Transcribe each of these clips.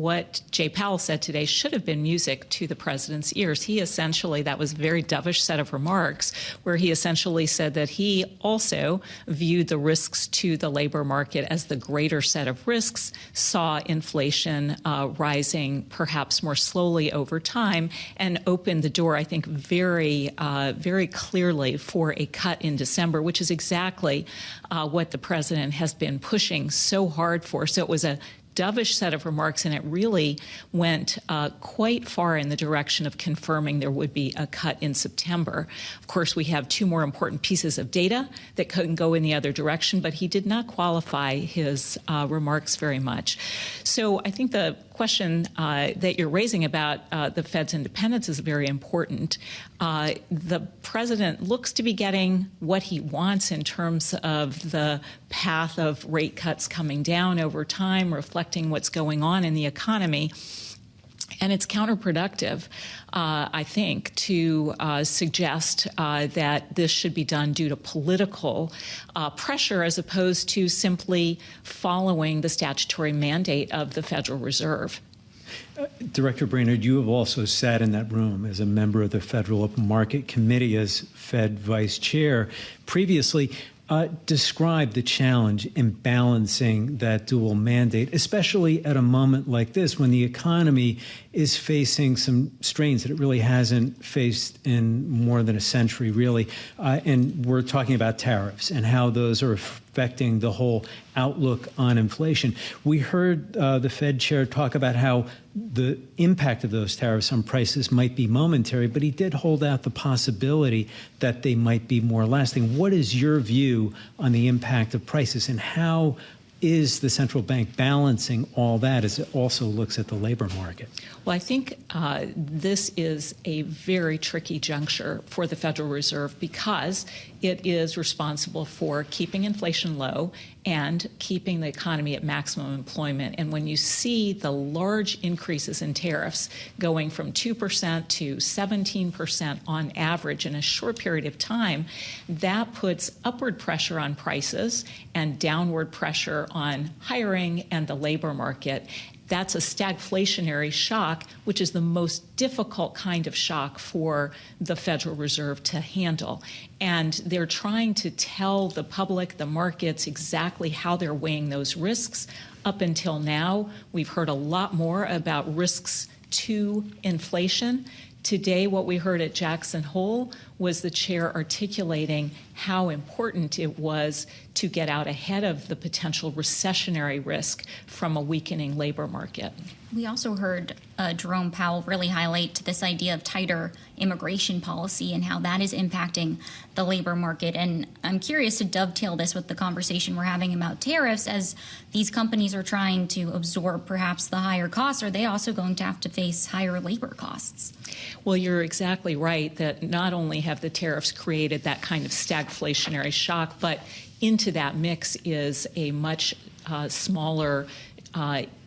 what Jay Powell said today should have been music to the president's ears. He essentially, that was a very dovish set of remarks, where he essentially said that he also viewed the risks to the labor market as the greater set of risks, saw inflation rising perhaps more slowly over time, and opened the door, I think, very clearly for a cut in December, which is exactly what the president has been pushing so hard for. So it was a dovish set of remarks, and it really went quite far in the direction of confirming there would be a cut in September. Of course, we have two more important pieces of data that couldn't go in the other direction, but he did not qualify his remarks very much. So I think the question that you're raising about the Fed's independence is very important. The president looks to be getting what he wants in terms of the path of rate cuts coming down over time, reflecting what's going on in the economy. And it's counterproductive, I think, to suggest that this should be done due to political pressure as opposed to simply following the statutory mandate of the Federal Reserve. Director Brainard, you have also sat in that room as a member of the Federal Open Market Committee as Fed Vice Chair previously. Describe the challenge in balancing that dual mandate, especially at a moment like this when the economy is facing some strains that it really hasn't faced in more than a century, really. And we're talking about tariffs and how those are affecting the whole outlook on inflation. We heard the Fed chair talk about how the impact of those tariffs on prices might be momentary, but he did hold out the possibility that they might be more lasting. What is your view on the impact of prices, and how is the central bank balancing all that as it also looks at the labor market? Well, I think this is a very tricky juncture for the Federal Reserve because it is responsible for keeping inflation low and keeping the economy at maximum employment. And when you see the large increases in tariffs going from 2% to 17% on average in a short period of time, that puts upward pressure on prices and downward pressure on hiring and the labor market. That's a stagflationary shock, which is the most difficult kind of shock for the Federal Reserve to handle. And they're trying to tell the public, the markets, exactly how they're weighing those risks. Up until now, we've heard a lot more about risks to inflation. Today, what we heard at Jackson Hole was the chair articulating how important it was to get out ahead of the potential recessionary risk from a weakening labor market. We also heard Jerome Powell really highlight this idea of tighter immigration policy and how that is impacting the labor market. And I'm curious to dovetail this with the conversation we're having about tariffs. As these companies are trying to absorb perhaps the higher costs, are they also going to have to face higher labor costs? Well, you're exactly right that not only have the tariffs created that kind of stagflationary shock, but into that mix is a much smaller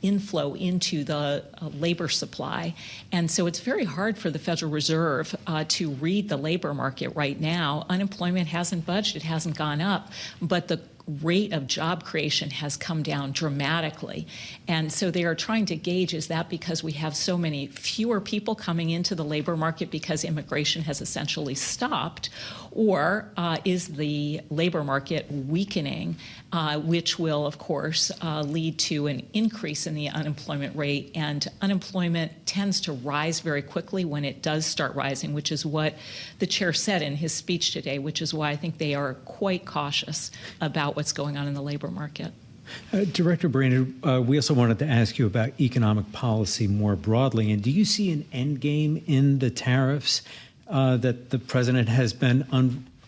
inflow into the labor supply. And so it's very hard for the Federal Reserve to read the labor market right now. Unemployment hasn't budged, it hasn't gone up, but the rate of job creation has come down dramatically. And so they are trying to gauge, is that because we have so many fewer people coming into the labor market because immigration has essentially stopped, or is the labor market weakening, which will, of course, lead to an increase in the unemployment rate. And unemployment tends to rise very quickly when it does start rising, which is what the chair said in his speech today, which is why I think they are quite cautious about what's going on in the labor market. Director Brainard, we also wanted to ask you about economic policy more broadly. And do you see an end game in the tariffs that the president has been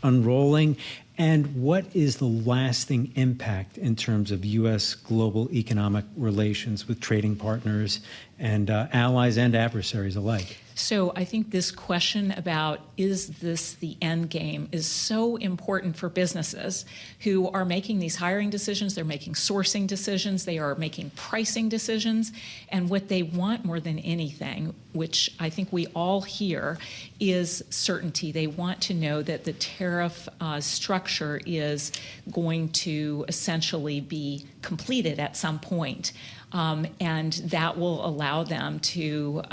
unrolling? And what is the lasting impact in terms of U.S. global economic relations with trading partners and allies and adversaries alike? So I think this question about, is this the end game, is so important for businesses who are making these hiring decisions, they're making sourcing decisions, they are making pricing decisions, and what they want more than anything, which I think we all hear, is certainty. They want to know that the tariff structure is going to essentially be completed at some point. And that will allow them to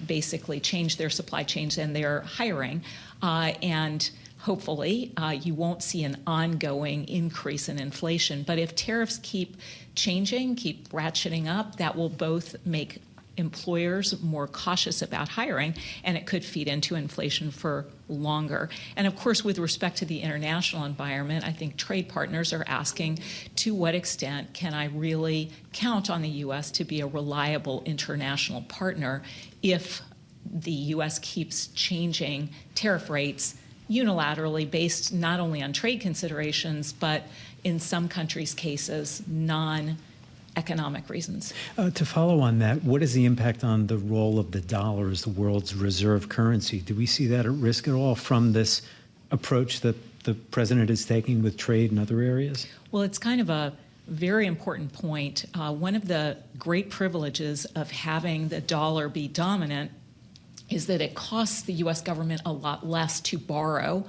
basically change their supply chains and their hiring. And hopefully, you won't see an ongoing increase in inflation. But if tariffs keep changing, keep ratcheting up, that will both make employers more cautious about hiring, and it could feed into inflation for longer. And of course, with respect to the international environment, I think trade partners are asking, to what extent can I really count on the U.S. to be a reliable international partner if the U.S. keeps changing tariff rates unilaterally based not only on trade considerations, but in some countries' cases, non-economic reasons. To follow on that, what is the impact on the role of the dollar as the world's reserve currency? Do we see that at risk at all from this approach that the president is taking with trade and other areas? Well, it's kind of a very important point. One of the great privileges of having the dollar be dominant is that it costs the U.S. government a lot less to borrow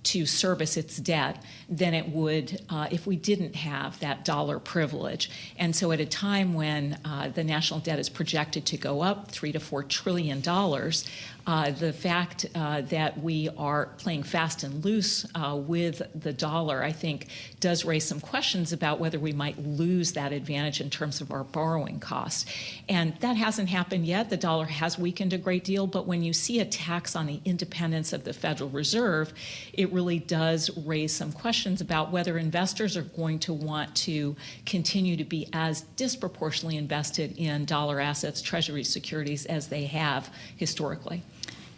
to service its debt than it would if we didn't have that dollar privilege. And so at a time when the national debt is projected to go up $3 to $4 trillion, the fact that we are playing fast and loose with the dollar, I think, does raise some questions about whether we might lose that advantage in terms of our borrowing costs. And that hasn't happened yet. The dollar has weakened a great deal, but when you see attacks on the independence of the Federal Reserve, it really does raise some questions about whether investors are going to want to continue to be as disproportionately invested in dollar assets, Treasury securities, as they have historically.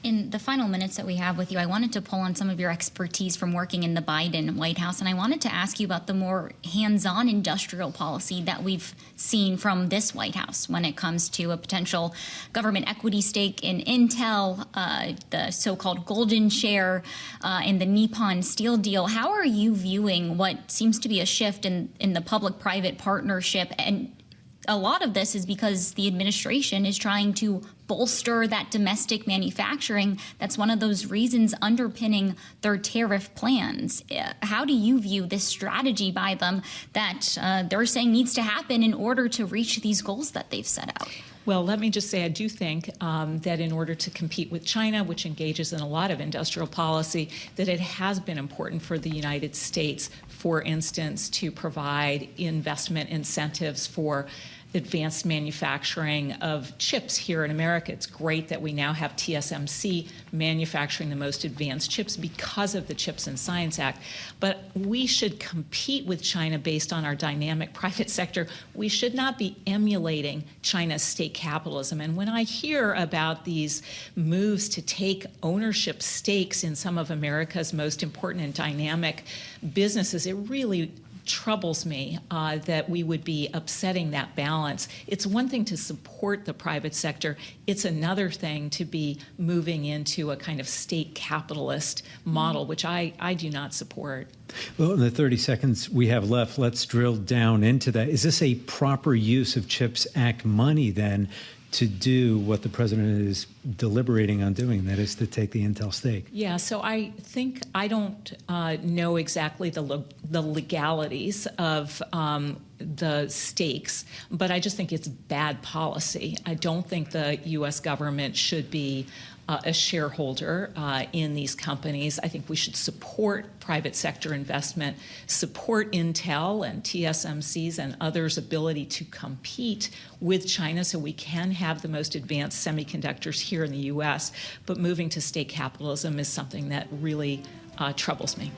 In the final minutes that we have with you, I wanted to pull on some of your expertise from working in the Biden White House, and I wanted to ask you about the more hands-on industrial policy that we've seen from this White House when it comes to a potential government equity stake in Intel, the so-called golden share, in the Nippon Steel deal. How are you viewing what seems to be a shift in the public-private partnership? And a lot of this is because the administration is trying to bolster that domestic manufacturing. That's one of those reasons underpinning their tariff plans. How do you view this strategy by them that they're saying needs to happen in order to reach these goals that they've set out? Well, let me just say I do think that in order to compete with China, which engages in a lot of industrial policy, that it has been important for the United States, for instance, to provide investment incentives for advanced manufacturing of chips here in America. It's great that we now have TSMC manufacturing the most advanced chips because of the CHIPS and Science Act. But we should compete with China based on our dynamic private sector. We should not be emulating China's state capitalism. And when I hear about these moves to take ownership stakes in some of America's most important and dynamic businesses, it really troubles me that we would be upsetting that balance. It's one thing to support the private sector. It's another thing to be moving into a kind of state capitalist model, which I do not support. Well, in the 30 seconds we have left, let's drill down into that. Is this a proper use of CHIPS Act money then to do what the president is deliberating on doing, that is to take the Intel stake? Yeah, so I think I don't know exactly the legalities of the stakes, but I just think it's bad policy. I don't think the U.S. government should be a shareholder in these companies. I think we should support private sector investment, support Intel and TSMC's and others' ability to compete with China so we can have the most advanced semiconductors here in the U.S. But moving to state capitalism is something that really troubles me.